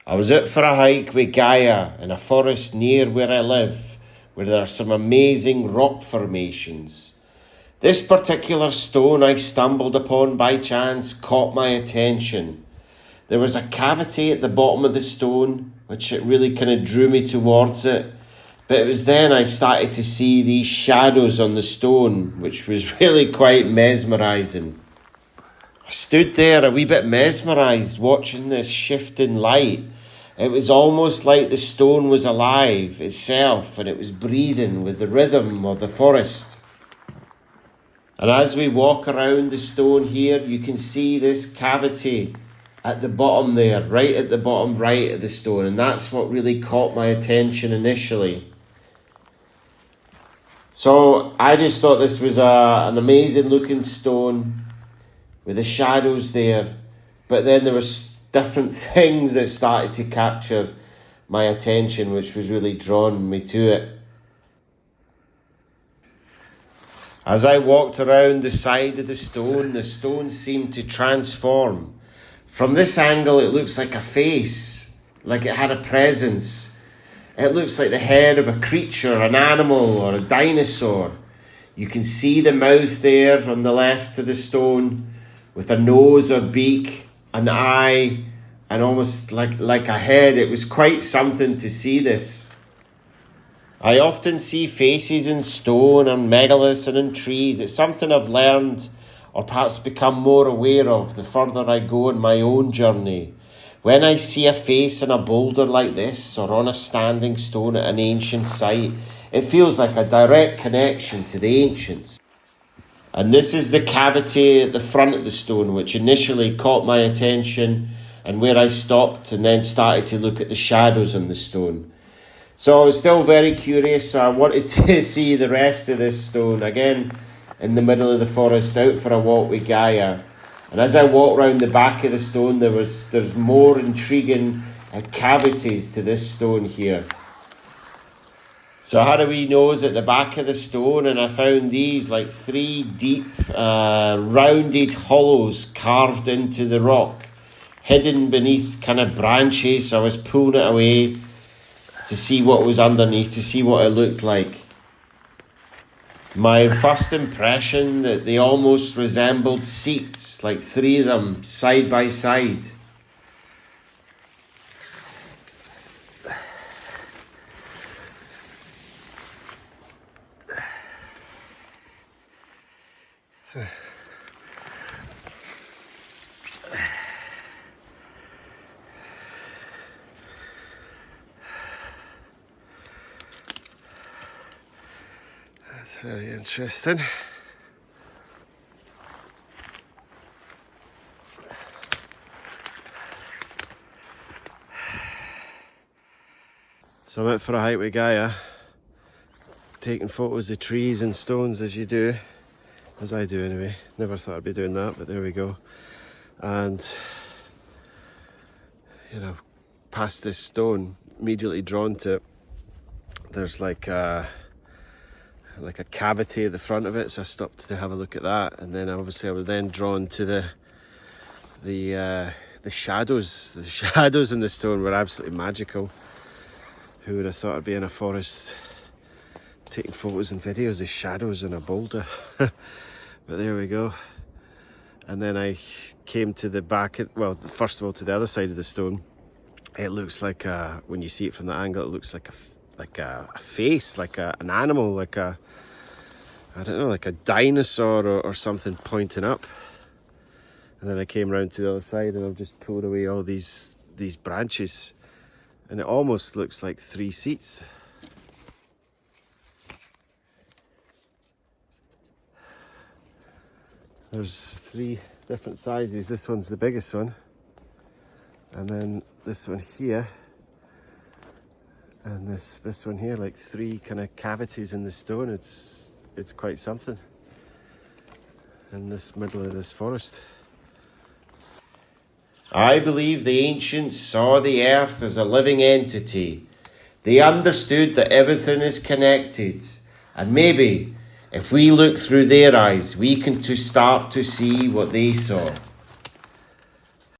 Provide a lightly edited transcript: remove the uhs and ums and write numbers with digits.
I was out for a hike with Gaia in a forest near where I live, where there are some amazing rock formations. This particular stone I stumbled upon by chance caught my attention. There was a cavity at the bottom of the stone, which it really kind of drew me towards it. But it was then I started to see these shadows on the stone, which was really quite mesmerising. I stood there a wee bit mesmerised watching this shifting light. It was almost like the stone was alive itself and it was breathing with the rhythm of the forest. And as we walk around the stone here, you can see this cavity at the bottom there, right at the bottom right of the stone. And that's what really caught my attention initially. So I just thought this was an amazing looking stone with the shadows there. But then there was different things that started to capture my attention, which was really drawn me to it. As I walked around the side of the stone seemed to transform. From this angle, it looks like a face, like it had a presence. It looks like the head of a creature, an animal or a dinosaur. You can see the mouth there on the left of the stone with a nose or beak, an eye, and almost like a head. It was quite something to see this. I often see faces in stone and megaliths and in trees. It's something I've learned or perhaps become more aware of the further I go on my own journey. When I see a face on a boulder like this or on a standing stone at an ancient site, it feels like a direct connection to the ancients. And this is the cavity at the front of the stone, which initially caught my attention and where I stopped and then started to look at the shadows on the stone. So I was still very curious, so I wanted to see the rest of this stone. Again, in the middle of the forest, out for a walk with Gaia. And as I walked round the back of the stone, there's more intriguing cavities to this stone here. So I had a wee nose at the back of the stone and I found these like 3 deep rounded hollows carved into the rock, hidden beneath kind of branches. So I was pulling it away to see what was underneath, to see what it looked like. My first impression that they almost resembled seats, like 3 of them side by side. That's very interesting. So I went for a hike with Gaia, taking photos of trees and stones as you do, as I do anyway. Never thought I'd be doing that, but there we go. And, past this stone, immediately drawn to it, there's like a cavity at the front of it, so I stopped to have a look at that. And then obviously I was then drawn to the shadows. The shadows in the stone were absolutely magical. Who would have thought I'd be in a forest taking photos and videos of shadows in a boulder? But there we go. And then I came to the back, first of all to the other side of the stone. It looks like, when you see it from that angle, it looks like a face, like an animal, like a dinosaur or something pointing up. And then I came round to the other side and I've just pulled away all these branches. And it almost looks like 3 seats. There's 3 different sizes. This one's the biggest one. And then this one here. And this one here, like 3 kind of cavities in the stone. It's quite something. In this middle of this forest. I believe the ancients saw the earth as a living entity. They understood that everything is connected. And maybe, if we look through their eyes, we can start to see what they saw.